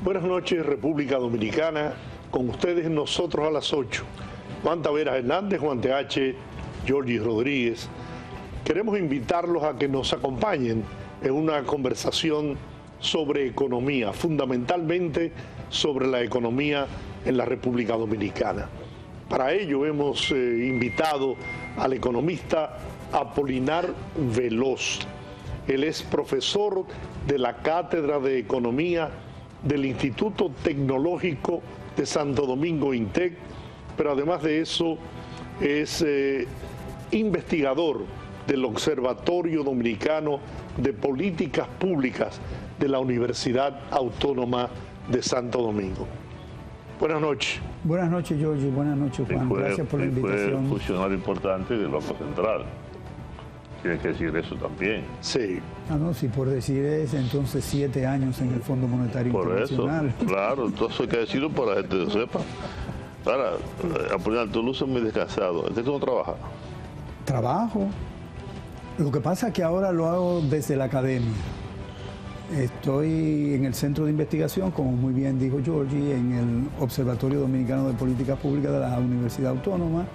Buenas noches, República Dominicana. Con ustedes, nosotros a las 8. Juan Taveras Hernández, Juan TH, Georgie Rodríguez. Queremos invitarlos a que nos acompañen en una conversación sobre economía, fundamentalmente sobre la economía en la República Dominicana. Para ello hemos invitado al economista Apolinar Veloz. Él es profesor de la Cátedra de Economía del Instituto Tecnológico de Santo Domingo, INTEC, pero además de eso es investigador del Observatorio Dominicano de Políticas Públicas de la Universidad Autónoma de Santo Domingo. Buenas noches. Buenas noches, Georgie. Buenas noches, Juan. Gracias por la invitación. Fue funcionario importante del Banco Central. Tienes que decir eso también. Sí. No, si por decir eso, entonces 7 años en el Fondo Monetario Internacional. Por eso, claro, entonces hay que decirlo para que la gente lo sepa. Ahora, Apolinar, tú luces muy descansado. ¿Entonces tú no trabajas? Trabajo. Lo que pasa es que ahora lo hago desde la academia. Estoy en el centro de investigación, como muy bien dijo Georgie, en el Observatorio Dominicano de Políticas Públicas de la Universidad Autónoma,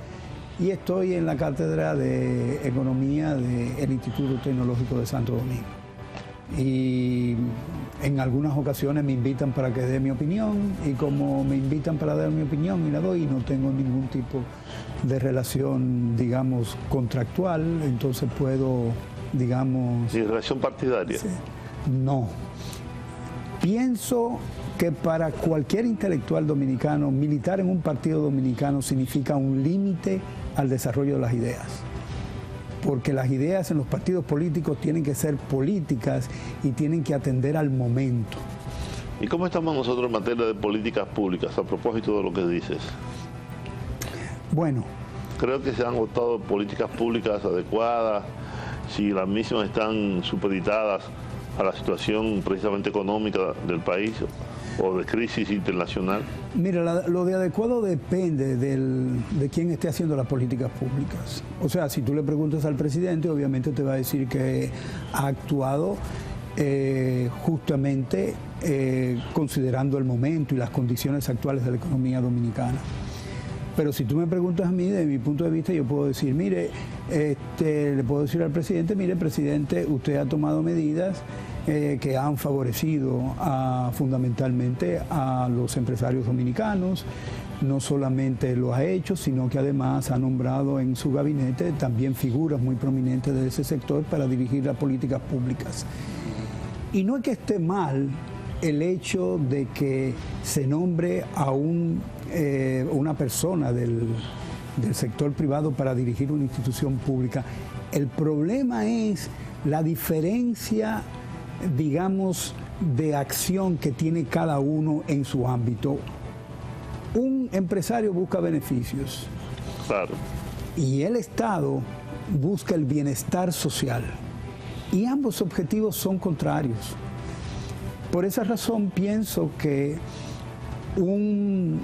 y estoy en la Cátedra de Economía del Instituto Tecnológico de Santo Domingo. Y en algunas ocasiones me invitan para que dé mi opinión, y como me invitan para dar mi opinión y la doy, y no tengo ningún tipo de relación, digamos, contractual, entonces puedo, digamos... ¿Y relación partidaria? No. Pienso que para cualquier intelectual dominicano, militar en un partido dominicano significa un límite al desarrollo de las ideas. Porque las ideas en los partidos políticos tienen que ser políticas y tienen que atender al momento. ¿Y cómo estamos nosotros en materia de políticas públicas, a propósito de lo que dices? Bueno. Creo que se han votado políticas públicas adecuadas, si las mismas están supeditadas a la situación precisamente económica del país o de crisis internacional. Mira, lo de adecuado depende de quién esté haciendo las políticas públicas. O sea, si tú le preguntas al presidente, obviamente te va a decir que ha actuado justamente considerando el momento y las condiciones actuales de la economía dominicana. Pero si tú me preguntas a mí, desde mi punto de vista, yo puedo decir, mire, le puedo decir al presidente, mire, presidente, usted ha tomado medidas que han favorecido fundamentalmente a los empresarios dominicanos. No solamente lo ha hecho, sino que además ha nombrado en su gabinete también figuras muy prominentes de ese sector para dirigir las políticas públicas. Y no es que esté mal el hecho de que se nombre a una persona del sector privado para dirigir una institución pública. El problema es la diferencia, digamos, de acción que tiene cada uno en su ámbito. Un empresario busca beneficios. Claro. Y el Estado busca el bienestar social. Y ambos objetivos son contrarios. Por esa razón pienso que un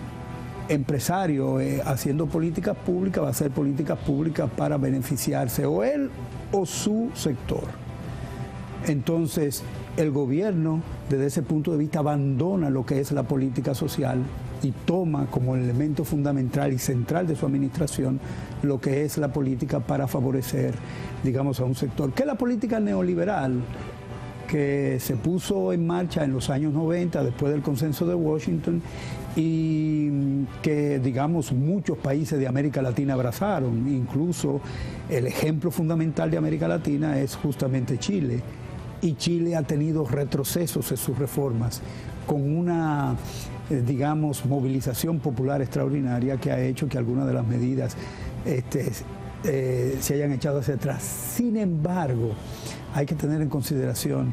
empresario haciendo políticas públicas va a hacer políticas públicas para beneficiarse o él o su sector. Entonces, el gobierno, desde ese punto de vista, abandona lo que es la política social y toma como elemento fundamental y central de su administración lo que es la política para favorecer, digamos, a un sector. Que la política neoliberal que se puso en marcha en los años 90, después del consenso de Washington, y que, digamos, muchos países de América Latina abrazaron. Incluso el ejemplo fundamental de América Latina es justamente Chile. Y Chile ha tenido retrocesos en sus reformas, con una, digamos, movilización popular extraordinaria que ha hecho que algunas de las medidas se hayan echado hacia atrás. Sin embargo, hay que tener en consideración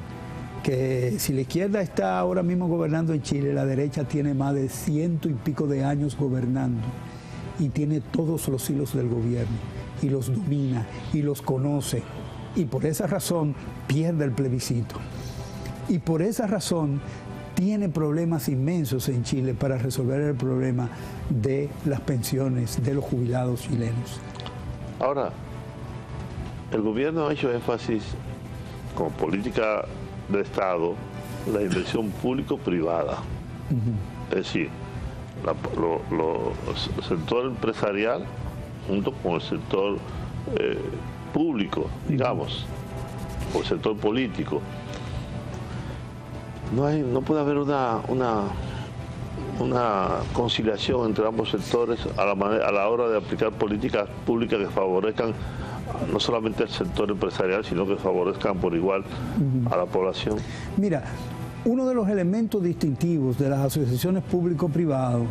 que si la izquierda está ahora mismo gobernando en Chile, la derecha tiene más de 100 y pico de años gobernando y tiene todos los hilos del gobierno y los domina y los conoce, y por esa razón pierde el plebiscito, y por esa razón tiene problemas inmensos en Chile para resolver el problema de las pensiones de los jubilados chilenos. Ahora, el gobierno ha hecho énfasis como política de Estado la inversión público-privada. Es decir, el sector empresarial junto con el sector público, digamos, o el sector político. No puede haber una conciliación entre ambos sectores a la hora de aplicar políticas públicas que favorezcan no solamente el sector empresarial, sino que favorezcan por igual a la población. Mira, uno de los elementos distintivos de las asociaciones público-privadas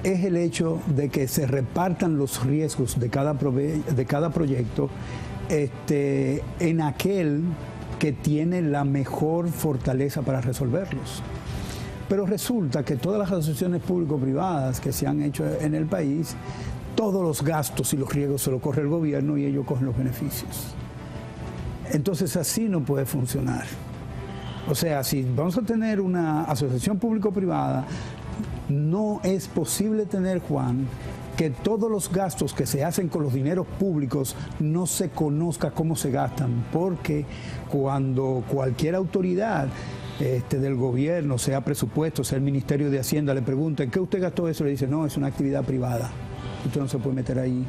es el hecho de que se repartan los riesgos de cada proyecto en aquel que tiene la mejor fortaleza para resolverlos. Pero resulta que todas las asociaciones público-privadas que se han hecho en el país, todos los gastos y los riesgos se los corre el gobierno y ellos cogen los beneficios. Entonces así no puede funcionar. O sea, si vamos a tener una asociación público-privada, no es posible tener, Juan, que todos los gastos que se hacen con los dineros públicos no se conozca cómo se gastan, porque cuando cualquier autoridad del gobierno, sea presupuesto, sea el Ministerio de Hacienda, le pregunta ¿en qué usted gastó eso? Le dice, no, es una actividad privada, usted no se puede meter ahí.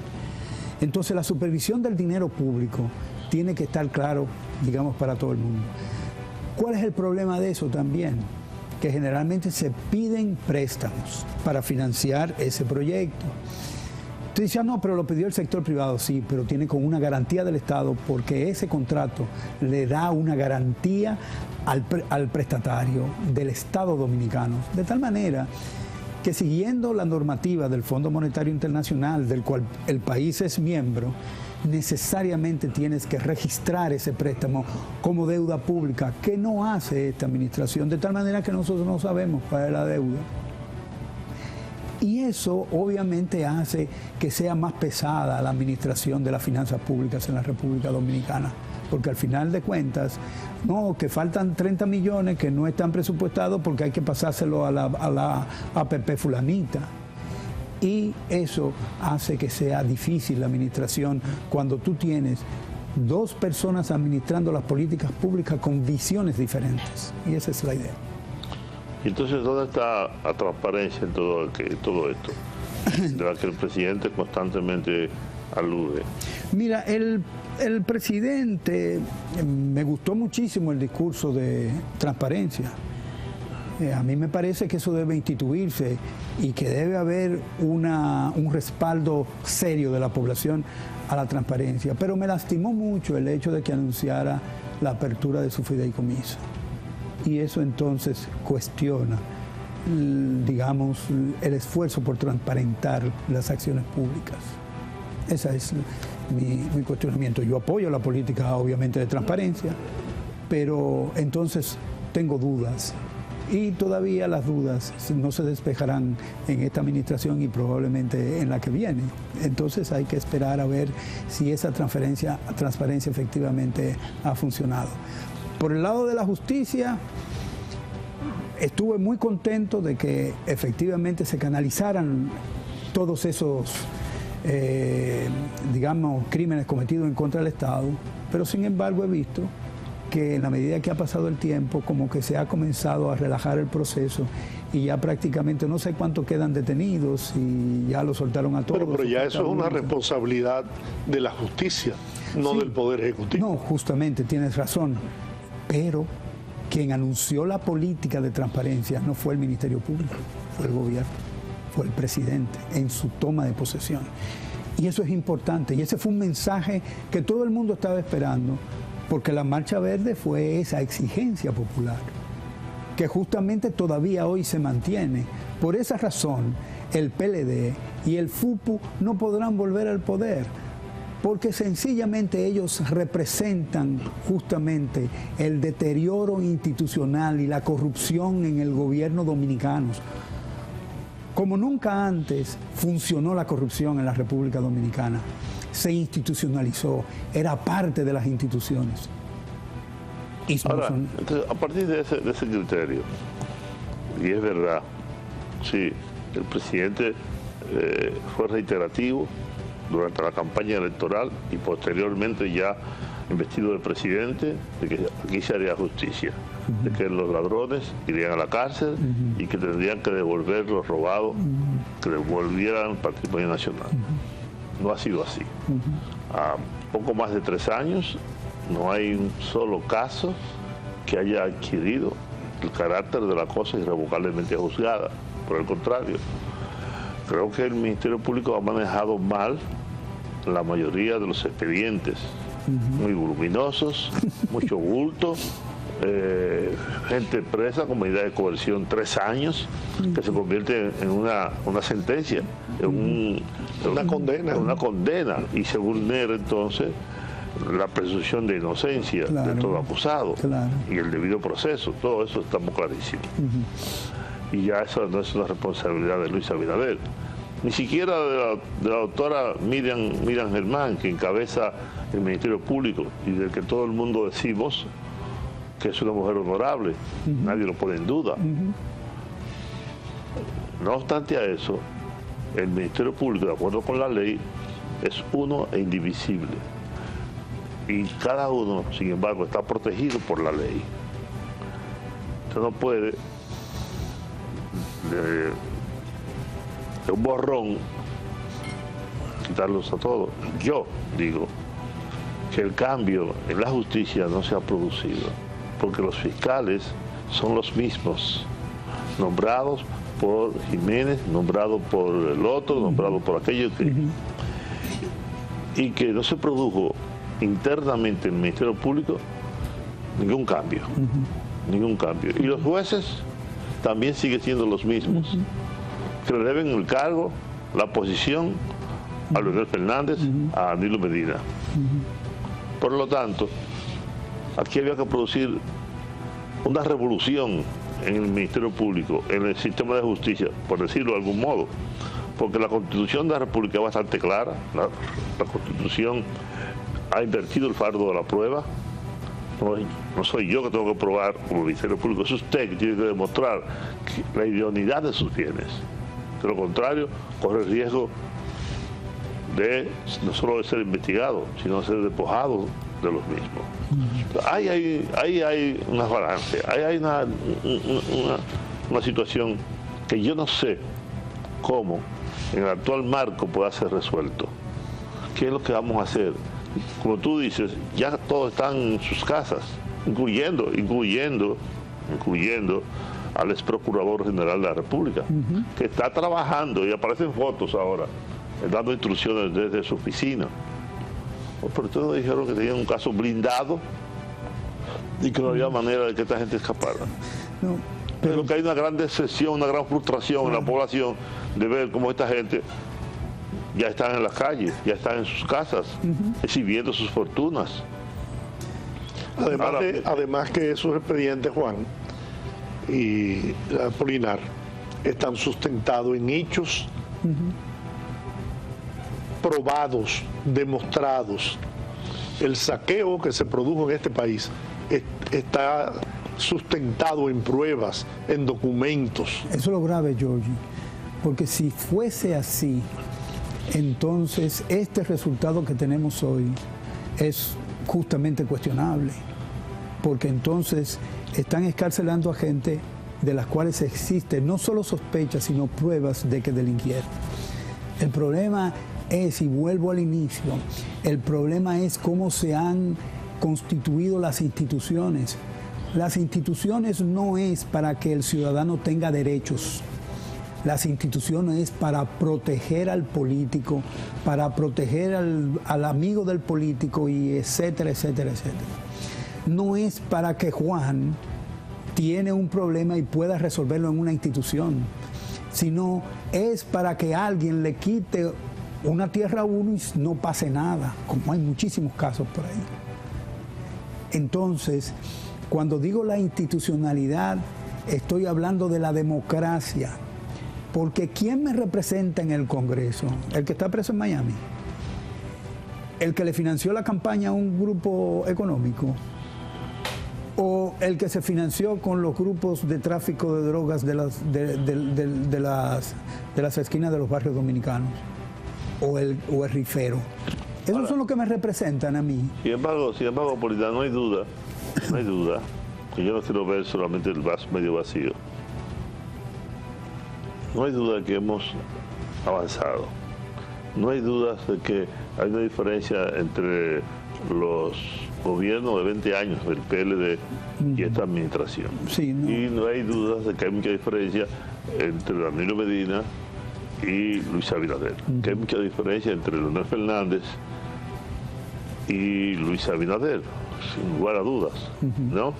Entonces la supervisión del dinero público tiene que estar claro, digamos, para todo el mundo. ¿Cuál es el problema de eso también? Que generalmente se piden préstamos para financiar ese proyecto. Tú dices, no, pero lo pidió el sector privado, sí, pero tiene con una garantía del Estado, porque ese contrato le da una garantía al prestatario del Estado dominicano, de tal manera que siguiendo la normativa del Fondo Monetario Internacional, del cual el país es miembro, necesariamente tienes que registrar ese préstamo como deuda pública, que no hace esta administración, de tal manera que nosotros no sabemos cuál es la deuda. Y eso obviamente hace que sea más pesada la administración de las finanzas públicas en la República Dominicana, porque al final de cuentas, no, que faltan 30 millones que no están presupuestados porque hay que pasárselo a la APP fulanita. Y eso hace que sea difícil la administración cuando tú tienes dos personas administrando las políticas públicas con visiones diferentes. Y esa es la idea. Entonces, ¿dónde está la transparencia en todo esto? De la que el presidente constantemente alude. Mira, el presidente, me gustó muchísimo el discurso de transparencia. A mí me parece que eso debe instituirse y que debe haber un respaldo serio de la población a la transparencia. Pero me lastimó mucho el hecho de que anunciara la apertura de su fideicomiso. Y eso entonces cuestiona, digamos, el esfuerzo por transparentar las acciones públicas. Ese es mi cuestionamiento. Yo apoyo la política, obviamente, de transparencia, pero entonces tengo dudas. Y todavía las dudas no se despejarán en esta administración y probablemente en la que viene. Entonces hay que esperar a ver si esa transparencia efectivamente ha funcionado. Por el lado de la justicia, estuve muy contento de que efectivamente se canalizaran todos esos, digamos, crímenes cometidos en contra del Estado, pero sin embargo he visto que en la medida que ha pasado el tiempo, como que se ha comenzado a relajar el proceso y ya prácticamente no sé cuántos quedan detenidos y ya lo soltaron a todos. Pero ya eso es una responsabilidad de la justicia, no del Poder Ejecutivo. No, justamente, tienes razón, pero quien anunció la política de transparencia no fue el Ministerio Público, fue el gobierno, fue el presidente en su toma de posesión. Y eso es importante, y ese fue un mensaje que todo el mundo estaba esperando, porque la Marcha Verde fue esa exigencia popular, que justamente todavía hoy se mantiene. Por esa razón, el PLD y el FUPU no podrán volver al poder, porque sencillamente ellos representan justamente el deterioro institucional y la corrupción en el gobierno dominicano. Como nunca antes funcionó la corrupción en la República Dominicana. Se institucionalizó, era parte de las instituciones. Y ahora, entonces, a partir de ese criterio, y es verdad, sí, el presidente fue reiterativo durante la campaña electoral y posteriormente ya investido de presidente, de que aquí se haría justicia. de que los ladrones irían a la cárcel y que tendrían que devolver lo robado, que devolvieran el patrimonio nacional. No ha sido así. A poco más de 3 años no hay un solo caso que haya adquirido el carácter de la cosa irrevocablemente juzgada. Por el contrario, creo que el Ministerio Público ha manejado mal la mayoría de los expedientes, muy voluminosos, mucho bulto, gente presa con medida de coerción 3 años, que se convierte en una sentencia, en una condena, y se vulnera entonces la presunción de inocencia de todo acusado y el debido proceso. Todo eso estamos clarísimos. Y ya eso no es una responsabilidad de Luis Abinader, ni siquiera de la doctora Miriam Germán, que encabeza el Ministerio Público y del que todo el mundo decimos que es una mujer honorable. Nadie lo pone en duda. No obstante a eso, el Ministerio Público, de acuerdo con la ley, es uno e indivisible. Y cada uno, sin embargo, está protegido por la ley. Usted no puede, de un borrón, quitarlos a todos. Yo digo que el cambio en la justicia no se ha producido, porque los fiscales son los mismos, nombrados por Jiménez, nombrados por el otro, nombrados por aquello y que no se produjo internamente en el Ministerio Público ningún cambio, ningún cambio. Y los jueces también siguen siendo los mismos, que le deben el cargo, la posición a Leonel Fernández, a Danilo Medina. Por lo tanto, aquí había que producir una revolución en el Ministerio Público, en el sistema de justicia, por decirlo de algún modo, porque la Constitución de la República es bastante clara. La Constitución ha invertido el fardo de la prueba. No soy yo que tengo que probar como Ministerio Público, es usted que tiene que demostrar la idoneidad de sus bienes. De lo contrario, corre el riesgo de no solo de ser investigado, sino de ser despojado de los mismos. Ahí hay una balance, ahí hay una situación que yo no sé cómo en el actual marco pueda ser resuelto. ¿Qué es lo que vamos a hacer? Como tú dices, ya todos están en sus casas, incluyendo al ex procurador general de la República, que está trabajando, y aparecen fotos ahora, dando instrucciones desde su oficina. Pero ustedes dijeron que tenían un caso blindado y que no había manera de que esta gente escapara. No, pero que hay una gran decepción, una gran frustración en la población de ver cómo esta gente ya están en las calles, ya están en sus casas, exhibiendo sus fortunas. Además que esos expedientes, Juan y Apolinar, están sustentados en hechos probados, demostrados. El saqueo que se produjo en este país está sustentado en pruebas, en documentos. Eso es lo grave, Georgie, porque si fuese así, entonces este resultado que tenemos hoy es justamente cuestionable, porque entonces están excarcelando a gente de las cuales existen no solo sospechas, sino pruebas de que delinquieron. El problema es, y vuelvo al inicio, el problema es cómo se han constituido las instituciones. Las instituciones no es para que el ciudadano tenga derechos. Las instituciones es para proteger al político, para proteger al amigo del político, y etcétera, etcétera, etcétera. No es para que Juan tiene un problema y pueda resolverlo en una institución, sino es para que alguien le quite una tierra a uno y no pase nada, como hay muchísimos casos por ahí. Entonces, cuando digo la institucionalidad, estoy hablando de la democracia, porque ¿quién me representa en el Congreso? ¿El que está preso en Miami? ¿El que le financió la campaña a un grupo económico? ¿O el que se financió con los grupos de tráfico de drogas de las esquinas de los barrios dominicanos? ¿O el rifero? Esos son los que me representan a mí. Sin embargo, Polita, no hay duda que yo no quiero ver solamente el vaso medio vacío. No hay duda de que hemos avanzado. No hay dudas de que hay una diferencia entre los gobiernos de 20 años del PLD y esta administración. Sí, no. Y no hay dudas de que hay mucha diferencia entre Danilo Medina y Luis Abinader. Que hay mucha diferencia entre Leonel Fernández y Luis Abinader, sin lugar a dudas, ¿no?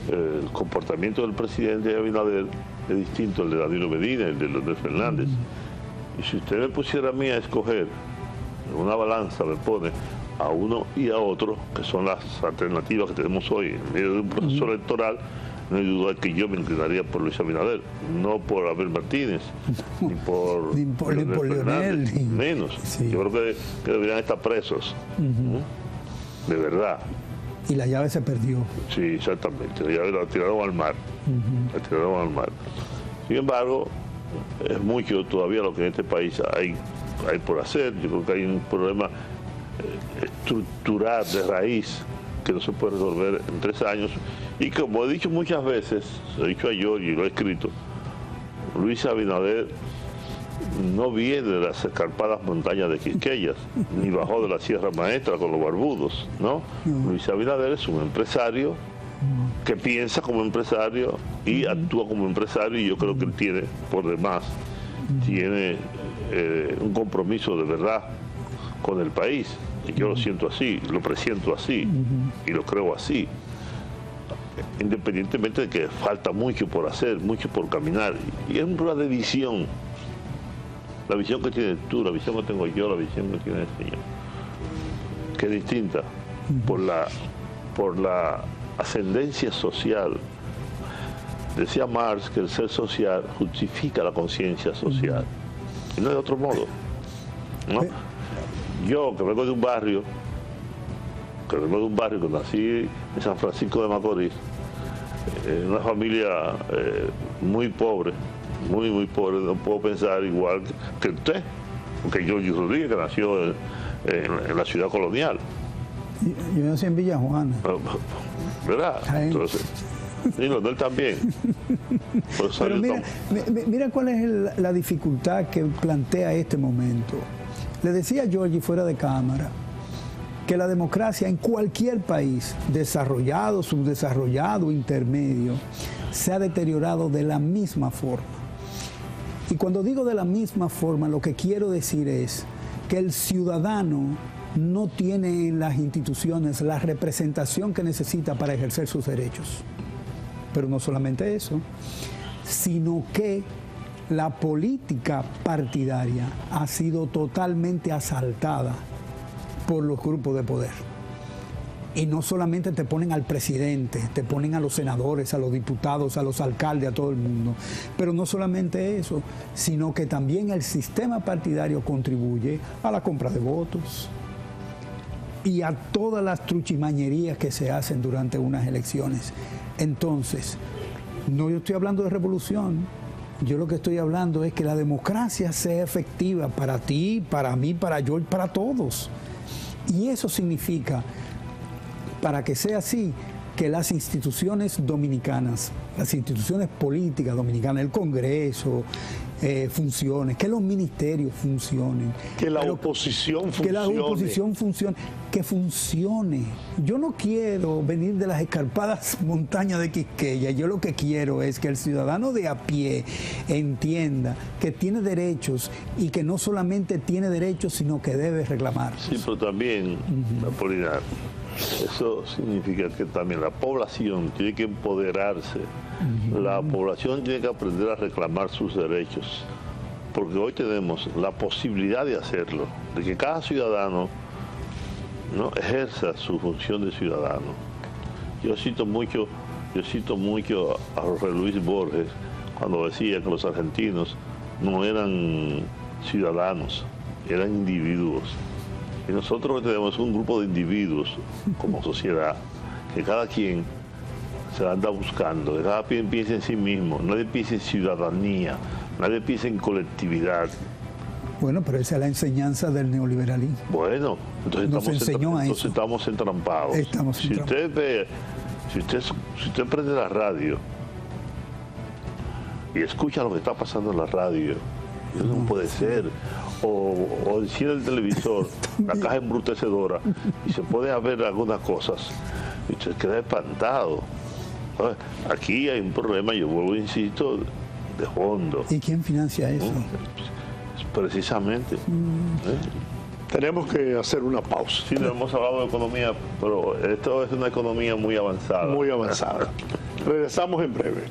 El comportamiento del presidente Abinader es distinto al de Danilo Medina, el de Leonel Fernández. Y si usted me pusiera a mí a escoger, en una balanza me pone a uno y a otro, que son las alternativas que tenemos hoy en medio de un proceso electoral, no hay duda que yo me inclinaría por Luis Abinader, no por Abel Martínez, ni por Leonel, menos. Sí. Yo creo que deberían estar presos, de verdad. Y la llave se perdió. Sí, exactamente, la llave la tiraron al mar, la tiraron al mar. Sin embargo, es mucho todavía lo que en este país hay por hacer. Yo creo que hay un problema estructural de raíz que no se puede resolver en 3 años. Y como he dicho muchas veces, lo he dicho a George y lo he escrito, Luis Abinader no viene de las escarpadas montañas de Quisqueyas, ni bajó de la Sierra Maestra con los barbudos, ¿no? Luis Abinader es un empresario que piensa como empresario y actúa como empresario, y yo creo que él tiene, por demás, tiene un compromiso de verdad con el país. Y yo lo siento así, lo presiento así y lo creo así. Independientemente de que falta mucho por hacer, mucho por caminar. Y es un problema de visión. La visión que tienes tú, la visión que tengo yo, la visión que tiene el Señor, que es distinta por la ascendencia social. Decía Marx que el ser social justifica la conciencia social. Y no de otro modo, ¿no? Yo, que vengo de un barrio, que nací en San Francisco de Macorís, en una familia muy pobre, muy pobre, no puedo pensar igual que usted, que Jorge Rodríguez, que nació en la ciudad colonial. Yo nací en Villa Juana. ¿Verdad? Entonces, y él también. Pero mira cuál es la dificultad que plantea este momento. Le decía a Georgie fuera de cámara que la democracia en cualquier país, desarrollado, subdesarrollado, intermedio, se ha deteriorado de la misma forma. Y cuando digo de la misma forma, lo que quiero decir es que el ciudadano no tiene en las instituciones la representación que necesita para ejercer sus derechos. Pero no solamente eso, sino que la política partidaria ha sido totalmente asaltada por los grupos de poder. Y no solamente te ponen al presidente, te ponen a los senadores, a los diputados, a los alcaldes, a todo el mundo. Pero no solamente eso, sino que también el sistema partidario contribuye a la compra de votos y a todas las truchimañerías que se hacen durante unas elecciones. Entonces, no yo estoy hablando de revolución, yo lo que estoy hablando es que la democracia sea efectiva para ti, para mí, para George, para todos. Y eso significa, para que sea así, que las instituciones dominicanas, las instituciones políticas dominicanas, el Congreso funcione, que los ministerios funcionen. Que la oposición funcione. Que la oposición funcione, que funcione. Yo no quiero venir de las escarpadas montañas de Quisqueya, yo lo que quiero es que el ciudadano de a pie entienda que tiene derechos y que no solamente tiene derechos, sino que debe reclamarlos. Sí, pero también, Apolinar, eso significa que también la población tiene que empoderarse. La población tiene que aprender a reclamar sus derechos, porque hoy tenemos la posibilidad de hacerlo, de que cada ciudadano, ¿no?, ejerza su función de ciudadano. Yo cito mucho a Jorge Luis Borges cuando decía que los argentinos no eran ciudadanos, eran individuos. Y nosotros tenemos un grupo de individuos como sociedad, que cada quien se anda buscando, que cada quien piensa en sí mismo, nadie piensa en ciudadanía, nadie piensa en colectividad. Bueno, pero esa es la enseñanza del neoliberalismo. Bueno, entonces estamos entrampados. Si usted ve Si usted prende la radio y escucha lo que está pasando en la radio, eso no puede ser. O enciende el televisor, la caja embrutecedora, y se puede ver algunas cosas, y usted queda espantado. Aquí hay un problema, yo vuelvo, insisto, de fondo. ¿Y quién financia eso? Precisamente. Tenemos que hacer una pausa. Sí, no hemos hablado de economía, pero esto es una economía muy avanzada. Muy avanzada. Regresamos en breve.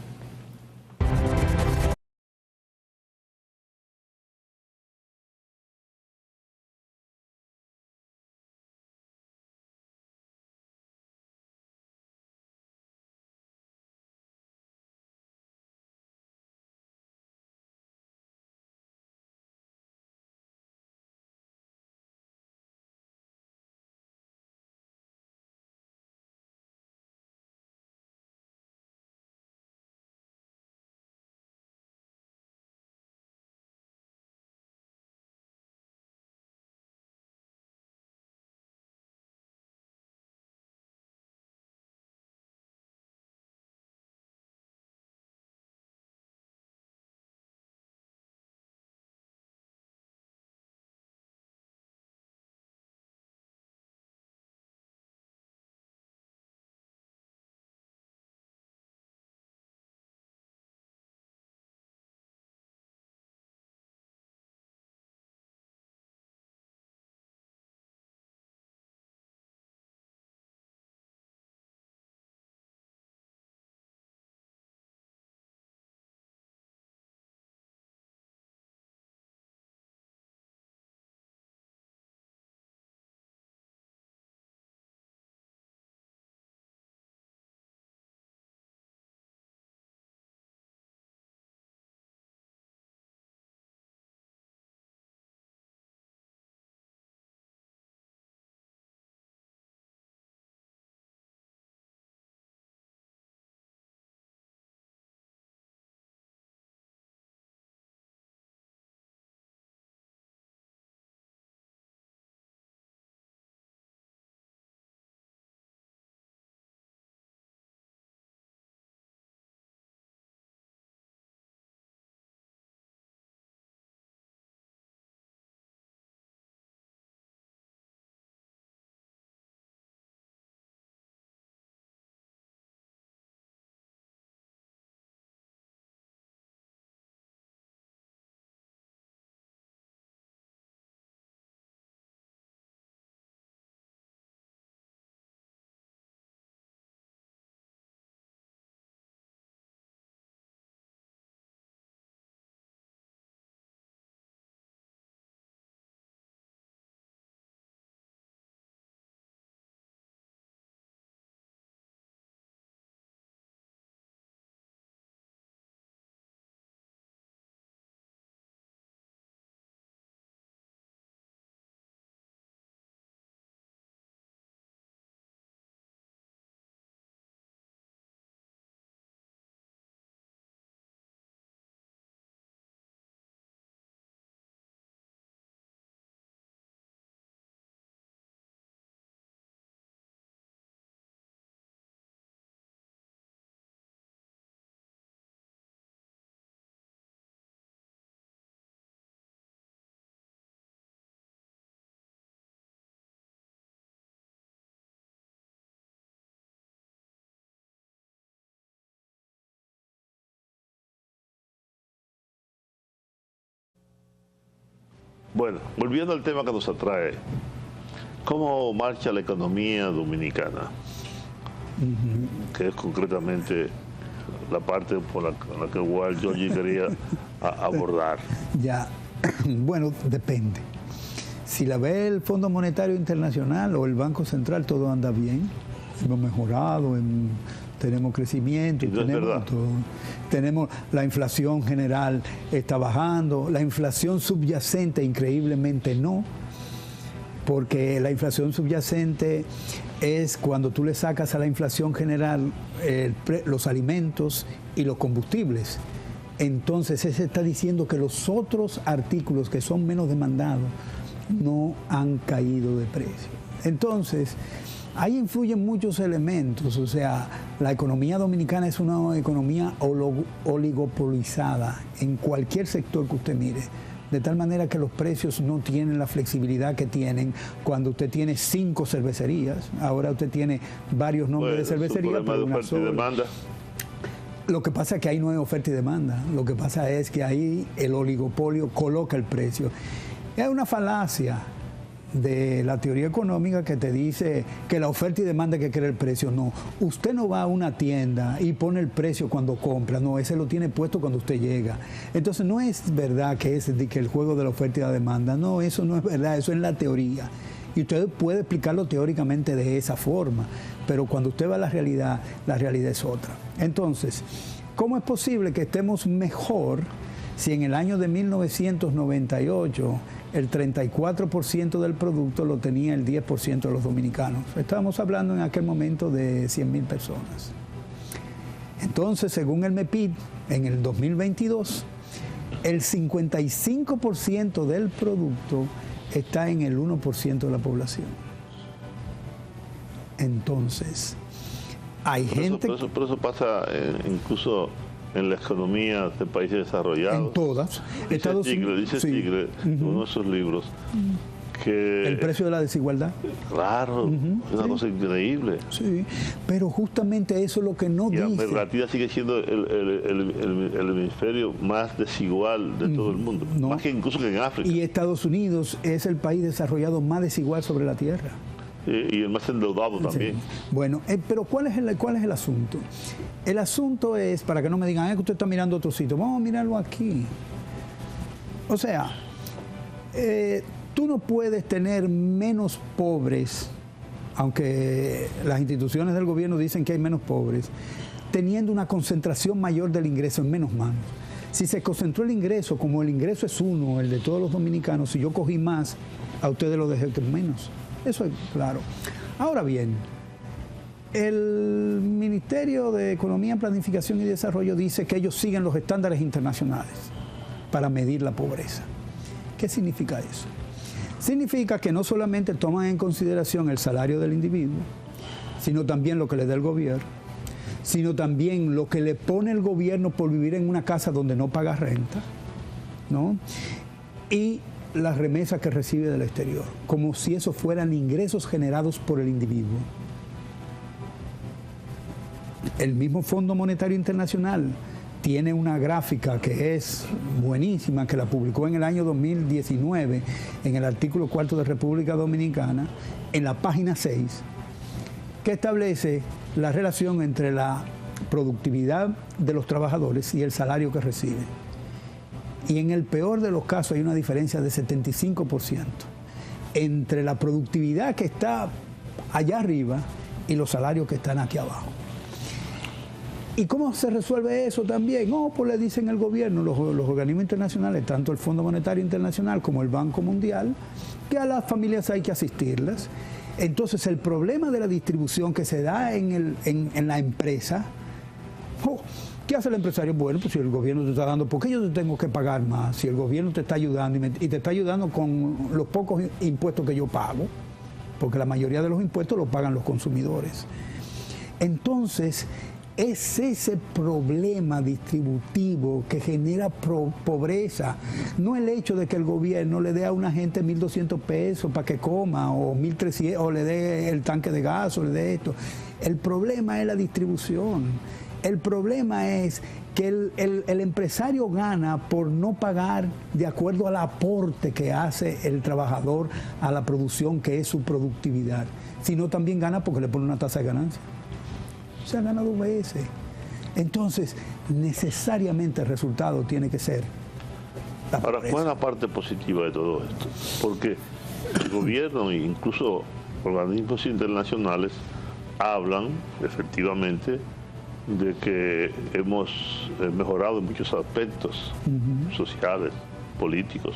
Bueno, volviendo al tema que nos atrae, ¿cómo marcha la economía dominicana? Que es concretamente la parte por la que igual Georgie quería abordar. Ya, bueno, depende. Si la ve el Fondo Monetario Internacional o el Banco Central, todo anda bien. Hemos mejorado, tenemos crecimiento, tenemos la inflación general está bajando, la inflación subyacente increíblemente no, porque la inflación subyacente es cuando tú le sacas a la inflación general los alimentos y los combustibles. Entonces se está diciendo que los otros artículos que son menos demandados no han caído de precio. Entonces, Ahí influyen muchos elementos, o sea, la economía dominicana es una economía oligopolizada en cualquier sector que usted mire, de tal manera que los precios no tienen la flexibilidad que tienen cuando usted tiene 5 cervecerías, ahora usted tiene varios nombres de cervecerías, pero una sola. Lo que pasa es que ahí no hay oferta y demanda, lo que pasa es que ahí el oligopolio coloca el precio. Es una falacia de la teoría económica que te dice que la oferta y demanda que crea el precio. No, usted no va a una tienda y pone el precio cuando compra, no, ese lo tiene puesto cuando usted llega. Entonces no es verdad que es que el juego de la oferta y la demanda, no, eso no es verdad, eso es la teoría. Y usted puede explicarlo teóricamente de esa forma, pero cuando usted va a la realidad es otra. Entonces, ¿cómo es posible que estemos mejor si en el año de 1998 el 34% del producto lo tenía el 10% de los dominicanos? Estábamos hablando en aquel momento de 100.000 personas. Entonces, según el MEPID, en el 2022, el 55% del producto está en el 1% de la población. Entonces, hay gente... Pero eso pasa incluso en la economía de países desarrollados. En todas. Dice Tigre, uno de esos libros, que... El precio de la desigualdad. Claro, es una cosa increíble. Sí, pero justamente eso es lo que no dice. Y América Latina sigue siendo el hemisferio más desigual de todo el mundo, más que incluso que en África. Y Estados Unidos es el país desarrollado más desigual sobre la Tierra. Y el más endeudado también. Sí. Bueno, pero ¿cuál es el asunto? El asunto es, para que no me digan, que usted está mirando otro sitio, vamos a mirarlo aquí. O sea, tú no puedes tener menos pobres, aunque las instituciones del gobierno dicen que hay menos pobres, teniendo una concentración mayor del ingreso en menos manos. Si se concentró el ingreso, como el ingreso es uno, el de todos los dominicanos, si yo cogí más, a ustedes lo dejé que menos. Eso es claro. Ahora bien, el Ministerio de Economía, Planificación y Desarrollo dice que ellos siguen los estándares internacionales para medir la pobreza. ¿Qué significa eso? Significa que no solamente toman en consideración el salario del individuo, sino también lo que le da el gobierno, sino también lo que le pone el gobierno por vivir en una casa donde no paga renta, ¿no? Y las remesas que recibe del exterior, como si eso fueran ingresos generados por el individuo. El mismo Fondo Monetario Internacional tiene una gráfica que es buenísima, que la publicó en el año 2019, en el artículo 4 de República Dominicana, en la página 6, que establece la relación entre la productividad de los trabajadores y el salario que reciben. Y en el peor de los casos hay una diferencia de 75% entre la productividad que está allá arriba y los salarios que están aquí abajo. ¿Y cómo se resuelve eso también? Pues le dicen el gobierno, los organismos internacionales, tanto el Fondo Monetario Internacional como el Banco Mundial, que a las familias hay que asistirlas. Entonces el problema de la distribución que se da en la empresa, ¿qué hace el empresario? Bueno, pues si el gobierno te está dando, ¿por qué yo te tengo que pagar más? Si el gobierno te está ayudando y te está ayudando con los pocos impuestos que yo pago, porque la mayoría de los impuestos los pagan los consumidores. Entonces, es ese problema distributivo que genera pobreza, no el hecho de que el gobierno le dé a una gente 1.200 pesos para que coma, o 1.300, o le dé el tanque de gas, o le dé esto. El problema es la distribución. El problema es que el empresario gana por no pagar de acuerdo al aporte que hace el trabajador a la producción, que es su productividad, sino también gana porque le pone una tasa de ganancia. Se ha ganado 2 veces. Entonces, necesariamente el resultado tiene que ser la pobreza. Ahora, ¿cuál es la parte positiva de todo esto? Porque el gobierno e incluso organismos internacionales hablan efectivamente de que hemos mejorado en muchos aspectos sociales, políticos,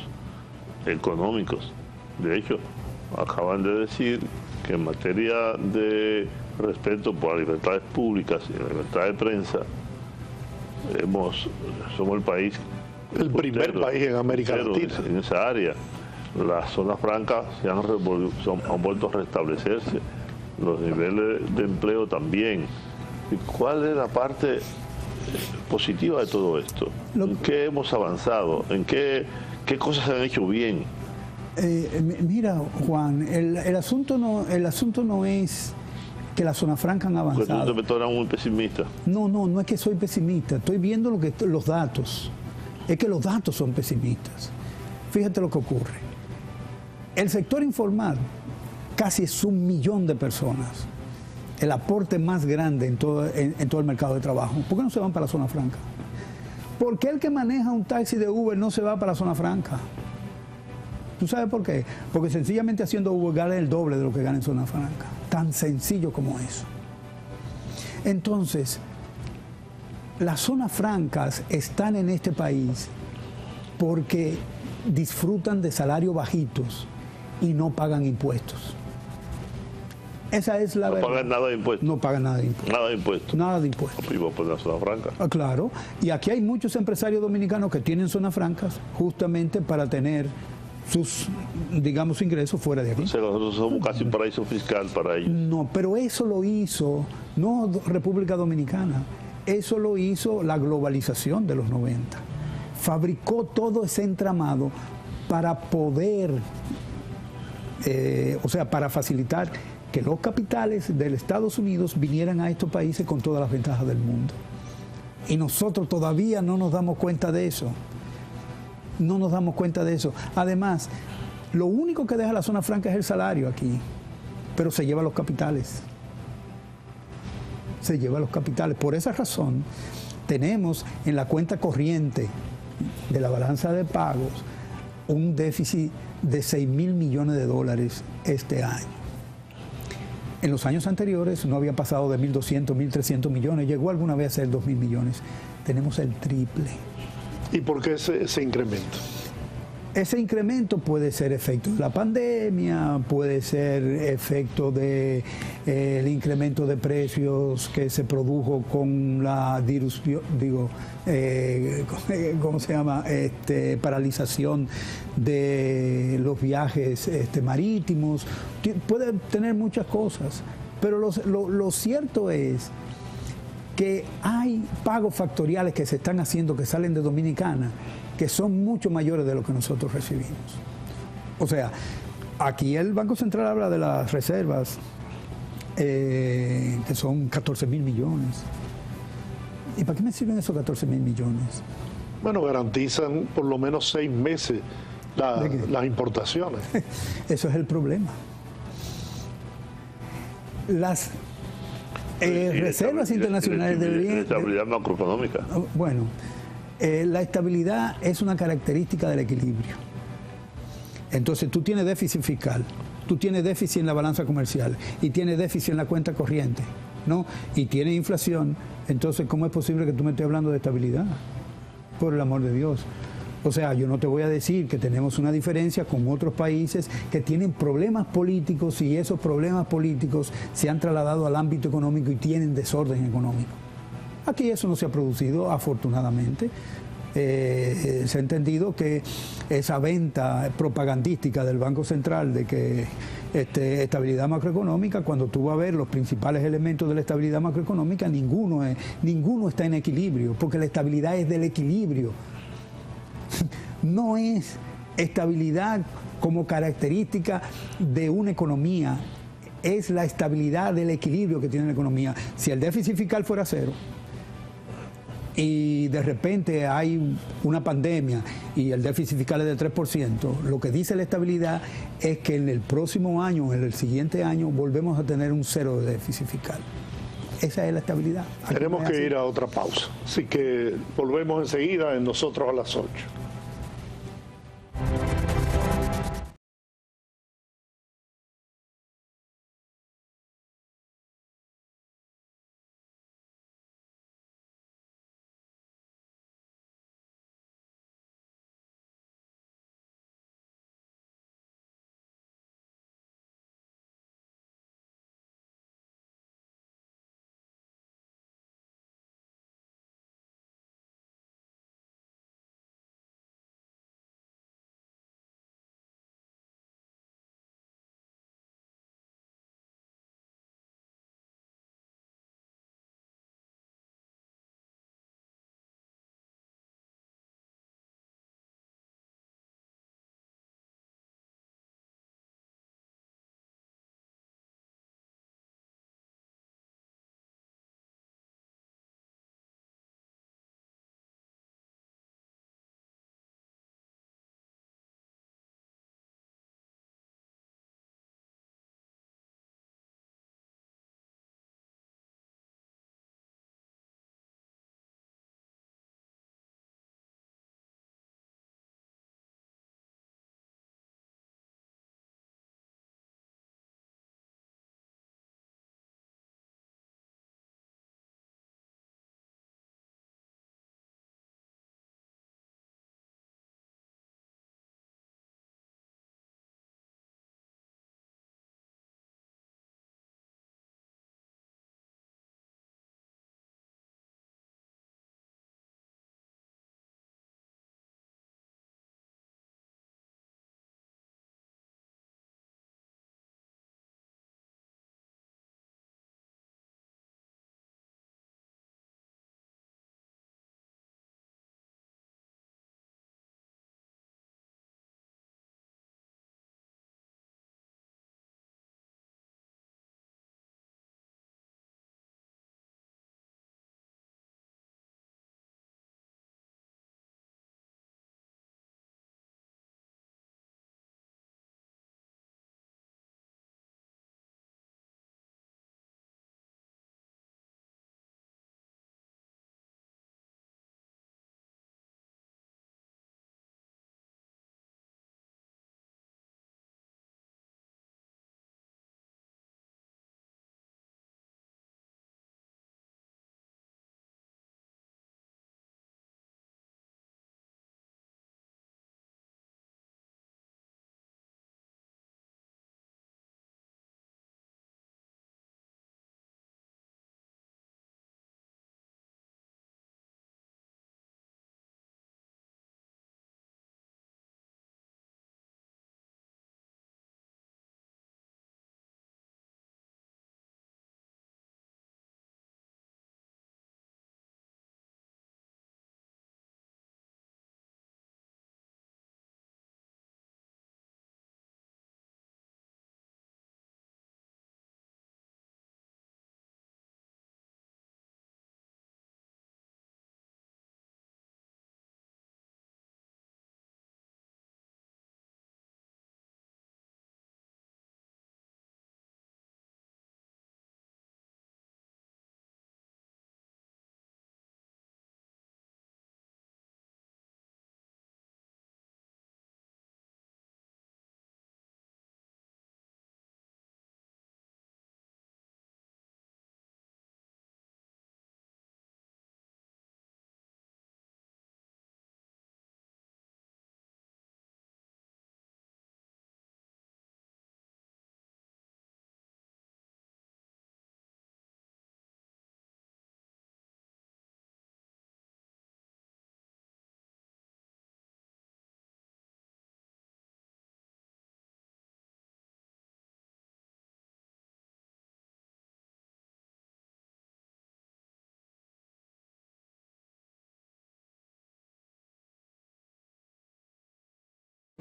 económicos. De hecho, acaban de decir que en materia de respeto por las libertades públicas y la libertad de prensa, somos el país, el primer país en América Latina en esa área. Las zonas francas han vuelto a restablecerse. los niveles de empleo también. ¿Y cuál es la parte positiva de todo esto? ¿En qué hemos avanzado? ¿En qué cosas se han hecho bien? Mira, Juan, el asunto no es que la zona franca han Porque avanzado. tú te tornas muy pesimista. No es que soy pesimista, estoy viendo los datos. Es que los datos son pesimistas. Fíjate lo que ocurre. El sector informal casi es 1 millón de personas. El aporte más grande en todo el mercado de trabajo. ¿Por qué no se van para la zona franca? ¿Por qué el que maneja un taxi de Uber no se va para la zona franca? ¿Tú sabes por qué? Porque sencillamente haciendo Uber gana el doble de lo que gana en zona franca. Tan sencillo como eso. Entonces, las zonas francas están en este país porque disfrutan de salarios bajitos y no pagan impuestos. Esa es la verdad. No pagan nada de impuestos. No pagan nada de impuestos. Nada de impuestos. Nada de impuestos. Y vos pones la zona franca. Ah, claro. Y aquí hay muchos empresarios dominicanos que tienen zonas francas justamente para tener sus, digamos, ingresos fuera de aquí. O sea, nosotros somos casi un paraíso fiscal para ellos. No, pero eso lo hizo, no República Dominicana, eso lo hizo la globalización de los 90. Fabricó todo ese entramado para poder, para facilitar que los capitales de los Estados Unidos vinieran a estos países con todas las ventajas del mundo. Y nosotros todavía no nos damos cuenta de eso. No nos damos cuenta de eso. Además, lo único que deja la zona franca es el salario aquí, pero se lleva los capitales. Se lleva los capitales. Por esa razón, tenemos en la cuenta corriente de la balanza de pagos un déficit de 6.000 millones de dólares este año. En los años anteriores no había pasado de 1.200, 1.300 millones, llegó alguna vez a ser 2.000 millones. Tenemos el triple. ¿Y por qué ese incremento? Ese incremento puede ser efecto de la pandemia, puede ser efecto de el incremento de precios que se produjo con la ¿cómo se llama? Paralización de los viajes marítimos. Puede tener muchas cosas, pero lo cierto es que hay pagos factoriales que se están haciendo, que salen de Dominicana, que son mucho mayores de lo que nosotros recibimos. O sea, aquí el Banco Central habla de las reservas, que son 14.000 millones. ¿Y para qué me sirven esos 14.000 millones? Bueno, garantizan por lo menos 6 meses las importaciones. Eso es el problema. Las reservas internacionales deberían... Estabilidad macroeconómica. Bueno, la estabilidad es una característica del equilibrio. Entonces tú tienes déficit fiscal, tú tienes déficit en la balanza comercial y tienes déficit en la cuenta corriente, ¿no? Y tienes inflación. Entonces, ¿cómo es posible que tú me estés hablando de estabilidad? Por el amor de Dios. O sea, yo no te voy a decir que tenemos una diferencia con otros países que tienen problemas políticos y esos problemas políticos se han trasladado al ámbito económico y tienen desorden económico. Aquí eso no se ha producido, afortunadamente. Se ha entendido que esa venta propagandística del Banco Central de que estabilidad macroeconómica, cuando tú vas a ver los principales elementos de la estabilidad macroeconómica, ninguno está en equilibrio, porque la estabilidad es del equilibrio. No es estabilidad como característica de una economía, es la estabilidad del equilibrio que tiene la economía. Si el déficit fiscal fuera cero y de repente hay una pandemia y el déficit fiscal es del 3%, lo que dice la estabilidad es que en el próximo año, en el siguiente año, volvemos a tener un cero de déficit fiscal. Esa es la estabilidad. Tenemos que ir a otra pausa, así que volvemos enseguida en Nosotros a las 8.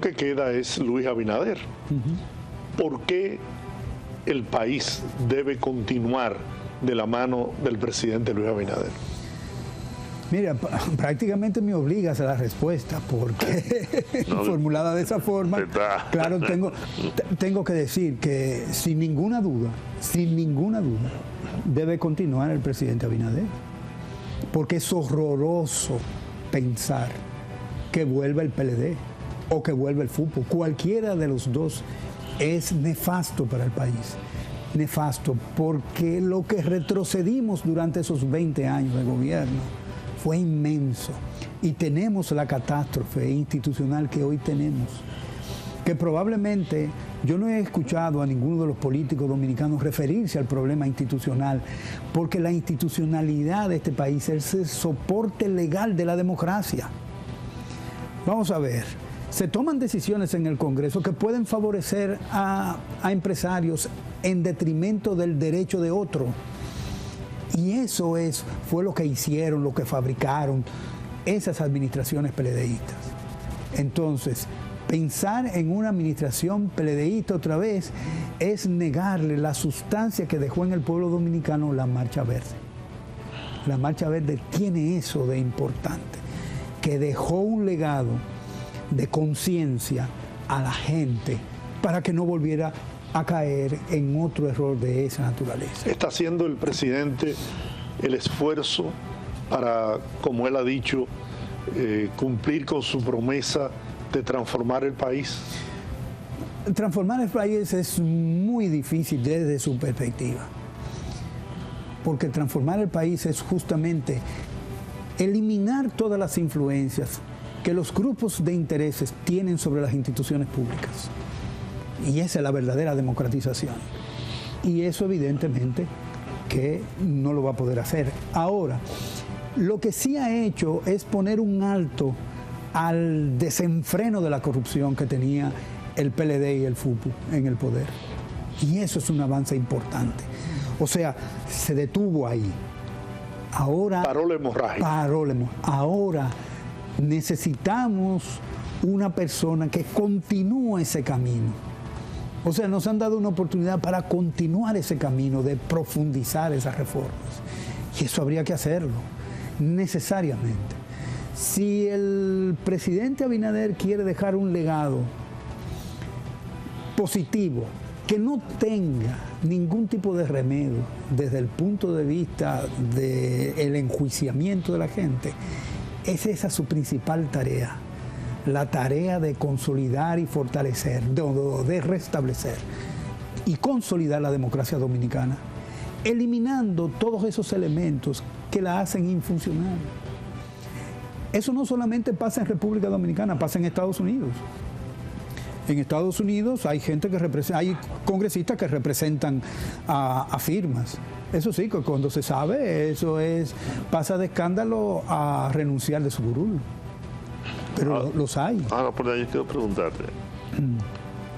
que queda es Luis Abinader. ¿Por qué el país debe continuar de la mano del presidente Luis Abinader? Mira, prácticamente me obligas a la respuesta, porque formulada de esa forma, claro, tengo que decir que sin ninguna duda, debe continuar el presidente Abinader, porque es horroroso pensar que vuelva el PLD o que vuelva el FUPU. Cualquiera de los dos es nefasto para el país. Nefasto, porque lo que retrocedimos durante esos 20 años de gobierno fue inmenso, y tenemos la catástrofe institucional que hoy tenemos, que probablemente yo no he escuchado a ninguno de los políticos dominicanos referirse al problema institucional, porque la institucionalidad de este país es el soporte legal de la democracia. Vamos a ver, se toman decisiones en el Congreso que pueden favorecer a empresarios en detrimento del derecho de otro. Y eso fue lo que hicieron, lo que fabricaron esas administraciones PLDistas. Entonces, pensar en una administración PLDista otra vez es negarle la sustancia que dejó en el pueblo dominicano la Marcha Verde. La Marcha Verde tiene eso de importante, que dejó un legado de conciencia a la gente para que no volviera a caer en otro error de esa naturaleza. ¿Está haciendo el presidente el esfuerzo para, como él ha dicho, cumplir con su promesa de transformar el país? Transformar el país es muy difícil desde su perspectiva, porque transformar el país es justamente eliminar todas las influencias que los grupos de intereses tienen sobre las instituciones públicas. Y esa es la verdadera democratización. Y eso evidentemente que no lo va a poder hacer. Ahora, lo que sí ha hecho es poner un alto al desenfreno de la corrupción que tenía el PLD y el FUPU en el poder. Y eso es un avance importante. O sea, se detuvo ahí. Ahora paró la hemorragia. Ahora necesitamos una persona que continúe ese camino. O sea, nos han dado una oportunidad para continuar ese camino de profundizar esas reformas. Y eso habría que hacerlo, necesariamente. Si el presidente Abinader quiere dejar un legado positivo, que no tenga ningún tipo de remedio desde el punto de vista del enjuiciamiento de la gente, es esa su principal tarea. La tarea de consolidar y fortalecer, de restablecer y consolidar la democracia dominicana, eliminando todos esos elementos que la hacen infuncional. Eso no solamente pasa en República Dominicana, pasa en Estados Unidos. En Estados Unidos hay gente que hay congresistas que representan a firmas. Eso sí, que cuando se sabe, pasa de escándalo a renunciar de su curul. Pero los hay. Ahora, por ahí quiero preguntarte,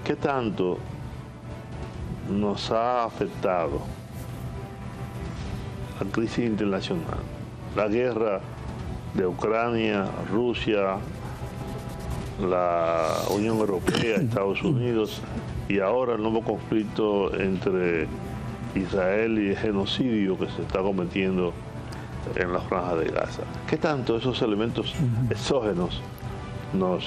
¿qué tanto nos ha afectado la crisis internacional? La guerra de Ucrania, Rusia, la Unión Europea, Estados Unidos, y ahora el nuevo conflicto entre Israel y el genocidio que se está cometiendo en la Franja de Gaza. ¿Qué tanto esos elementos exógenos nos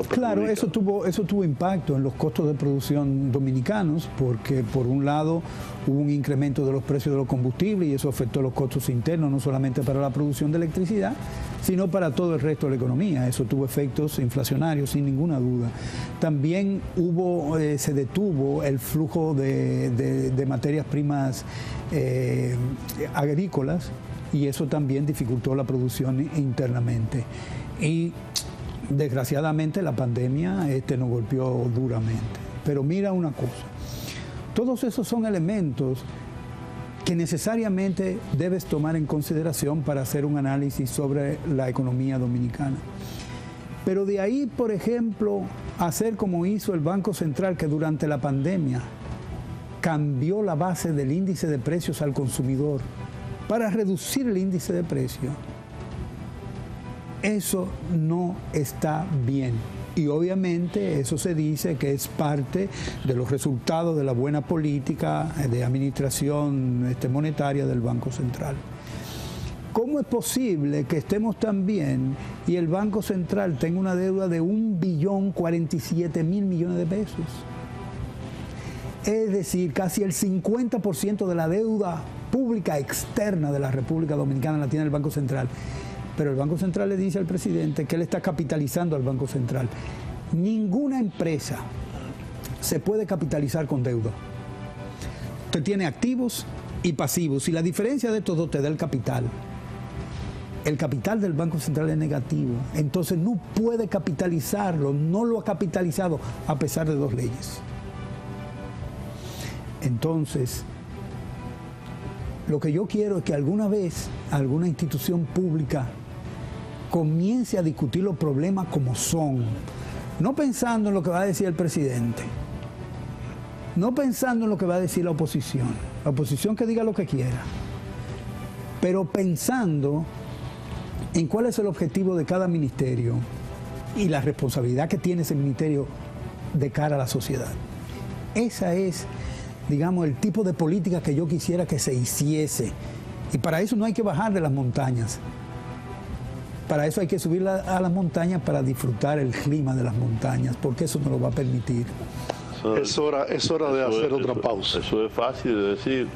Claro, eso tuvo impacto en los costos de producción dominicanos, porque por un lado hubo un incremento de los precios de los combustibles y eso afectó los costos internos, no solamente para la producción de electricidad, sino para todo el resto de la economía. Eso tuvo efectos inflacionarios, sin ninguna duda. También se detuvo el flujo de materias primas agrícolas, y eso también dificultó la producción internamente. Y desgraciadamente la pandemia nos golpeó duramente. Pero mira una cosa, todos esos son elementos que necesariamente debes tomar en consideración para hacer un análisis sobre la economía dominicana. Pero de ahí, por ejemplo, hacer como hizo el Banco Central, que durante la pandemia cambió la base del índice de precios al consumidor para reducir el índice de precio, eso no está bien. Y obviamente eso se dice que es parte de los resultados de la buena política de administración monetaria del Banco Central. ¿Cómo es posible que estemos tan bien y el Banco Central tenga una deuda de 1.047.000 millones de pesos? Es decir, casi el 50% de la deuda pública externa de la República Dominicana la tiene el Banco Central. Pero el Banco Central le dice al presidente que él está capitalizando al Banco Central. Ninguna empresa se puede capitalizar con deuda. Usted tiene activos y pasivos y la diferencia de estos dos te da el capital. El capital del Banco Central es negativo, entonces no puede capitalizarlo, no lo ha capitalizado a pesar de dos leyes. Entonces, lo que yo quiero es que alguna vez alguna institución pública comience a discutir los problemas como son, no pensando en lo que va a decir el presidente, no pensando en lo que va a decir la oposición que diga lo que quiera, pero pensando en cuál es el objetivo de cada ministerio y la responsabilidad que tiene ese ministerio de cara a la sociedad. Esa es, digamos, el tipo de política que yo quisiera que se hiciese. Y para eso no hay que bajar de las montañas. Para eso hay que subir a las montañas para disfrutar el clima de las montañas, porque eso nos lo va a permitir. Es hora de hacer otra pausa. Eso es fácil de decir,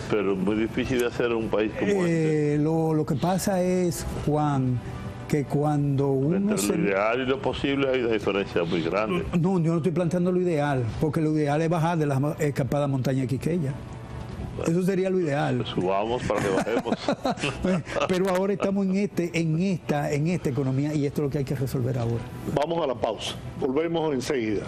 pero muy difícil de hacer en un país como este. Lo que pasa es, Juan, que cuando uno Entre lo ideal y lo posible hay una diferencia muy grande. No, yo no estoy planteando lo ideal, porque lo ideal es bajar de la escapada montaña de Quiqueya. Eso sería lo ideal. Pues subamos para que bajemos. Pero ahora estamos en esta economía y esto es lo que hay que resolver ahora. Vamos a la pausa. Volvemos enseguida.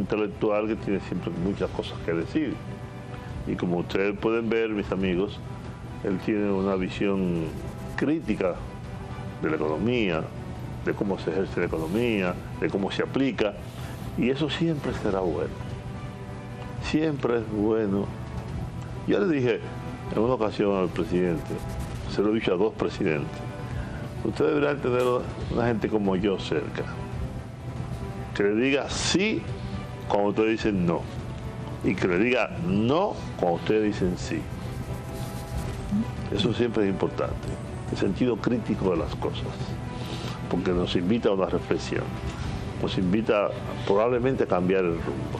intelectual que tiene siempre muchas cosas que decir. Y como ustedes pueden ver, mis amigos, él tiene una visión crítica de la economía, de cómo se ejerce la economía, de cómo se aplica, y eso siempre será bueno. Siempre es bueno. Yo le dije en una ocasión al presidente, se lo he dicho a dos presidentes, ustedes deberían tener una gente como yo cerca, que le diga sí cuando ustedes dicen no, y que le diga no cuando ustedes dicen sí. Eso siempre es importante, el sentido crítico de las cosas, porque nos invita a una reflexión, nos invita probablemente a cambiar el rumbo.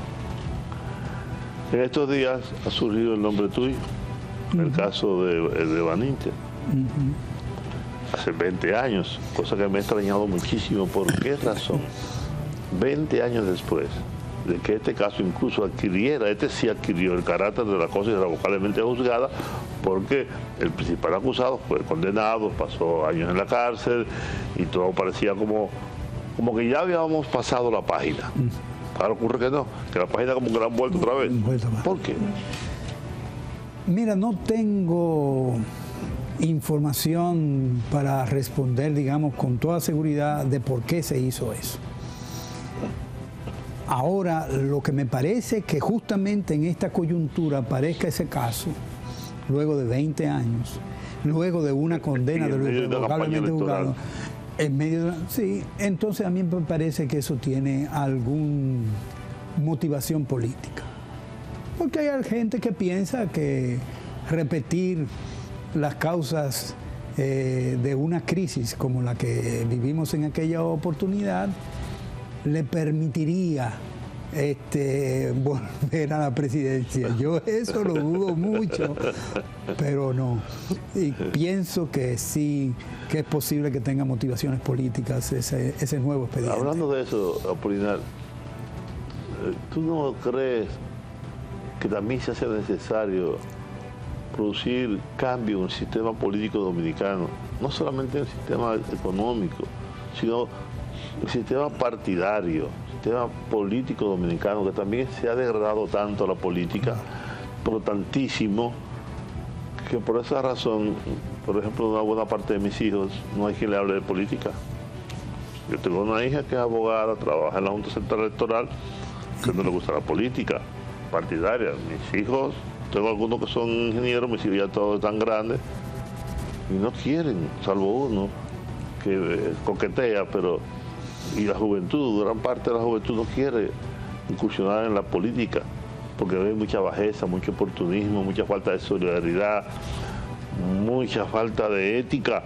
En estos días ha surgido el nombre tuyo, el caso de Van Inter. Hace 20 años, cosa que me ha extrañado muchísimo. ¿Por qué razón? 20 años después de que este caso incluso adquiriera, sí adquirió el carácter de la cosa irrevocablemente juzgada, porque el principal acusado fue condenado, pasó años en la cárcel y todo parecía como que ya habíamos pasado la página. Ahora ocurre que no, que la página como que la han vuelto otra vez. ¿Por qué? Mira, no tengo información para responder, digamos, con toda seguridad de por qué se hizo eso. Ahora, lo que me parece que justamente en esta coyuntura aparezca ese caso, luego de 20 años, luego de una condena de lo irrevocablemente juzgado, en medio de sí, entonces a mí me parece que eso tiene alguna motivación política. Porque hay gente que piensa que repetir las causas de una crisis como la que vivimos en aquella oportunidad le permitiría volver a la presidencia. Yo eso lo dudo mucho, pero no. Y pienso que sí, que es posible que tenga motivaciones políticas ese nuevo expediente. Hablando de eso, Apolinar, ¿tú no crees que también se hace necesario producir cambio en el sistema político dominicano? No solamente en el sistema económico, sino el sistema partidario, el sistema político dominicano, que también se ha degradado tanto la política, pero tantísimo, que por esa razón, por ejemplo, una buena parte de mis hijos no hay quien le hable de política. Yo tengo una hija que es abogada, trabaja en la Junta Central Electoral, que no le gusta la política partidaria. Mis hijos, tengo algunos que son ingenieros, mis hijos ya todos están grandes, y no quieren, salvo uno que coquetea, pero y la juventud, gran parte de la juventud no quiere incursionar en la política, porque ve mucha bajeza, mucho oportunismo, mucha falta de solidaridad, mucha falta de ética.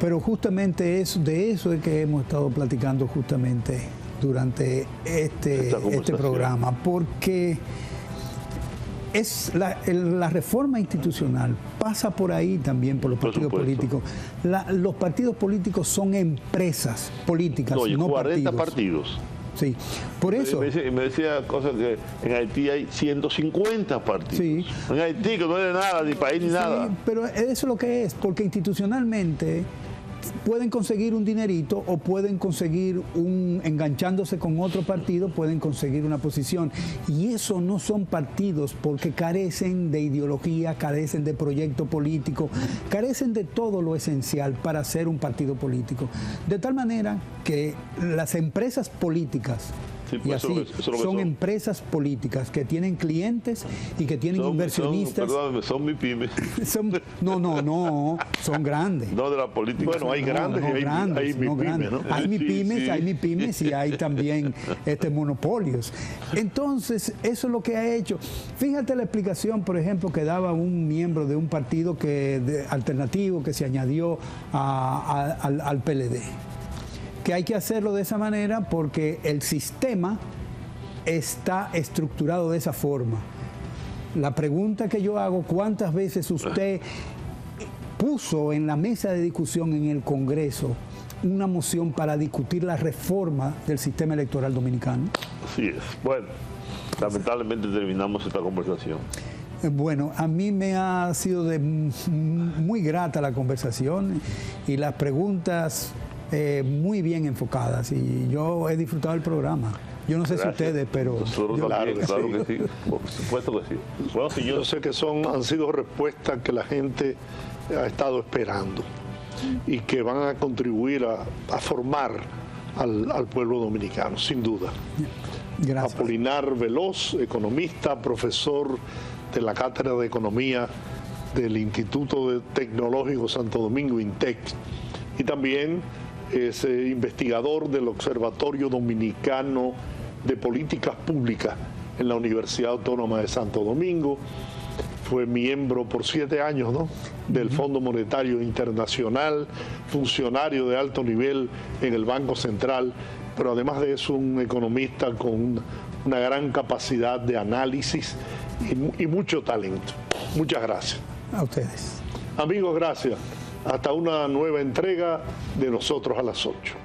Pero justamente de eso es que hemos estado platicando justamente durante este programa, porque la reforma institucional pasa por ahí también, por los partidos políticos. Los partidos políticos son empresas políticas, no 40 partidos. Sí, por eso. Me decía cosas que en Haití hay 150 partidos. Sí. En Haití, que no es de nada, ni país ni nada. Pero eso es lo que es, porque institucionalmente pueden conseguir un dinerito o pueden conseguir enganchándose con otro partido, pueden conseguir una posición. Y eso no son partidos porque carecen de ideología, carecen de proyecto político, carecen de todo lo esencial para ser un partido político. De tal manera que las empresas políticas, sí, y así, son empresas políticas que tienen clientes y que tienen inversionistas. Perdóname, son MIPYMES. No, son grandes. No de la política. Bueno, hay grandes y hay MIPYMES, ¿no? Hay MIPYMES y hay también monopolios. Entonces, eso es lo que ha hecho. Fíjate la explicación, por ejemplo, que daba un miembro de un partido alternativo que se añadió al PLD. Que hay que hacerlo de esa manera porque el sistema está estructurado de esa forma. La pregunta que yo hago, ¿cuántas veces usted puso en la mesa de discusión en el Congreso una moción para discutir la reforma del sistema electoral dominicano? Así es. Bueno, lamentablemente terminamos esta conversación. Bueno, a mí me ha sido muy grata la conversación y las preguntas muy bien enfocadas y yo he disfrutado del programa. Yo no sé si ustedes, pero... Claro que sí, por supuesto que sí. Bueno, si yo sé que han sido respuestas que la gente ha estado esperando y que van a contribuir a formar al pueblo dominicano, sin duda. Gracias. Apolinar Veloz, economista, profesor de la Cátedra de Economía del Instituto Tecnológico Santo Domingo, INTEC, y también es investigador del Observatorio Dominicano de Políticas Públicas en la Universidad Autónoma de Santo Domingo. Fue miembro por 7 años, ¿no?, del Fondo Monetario Internacional, funcionario de alto nivel en el Banco Central, pero además de eso un economista con una gran capacidad de análisis y mucho talento. Muchas gracias. A ustedes. Amigos, gracias. Hasta una nueva entrega de Nosotros a las 8.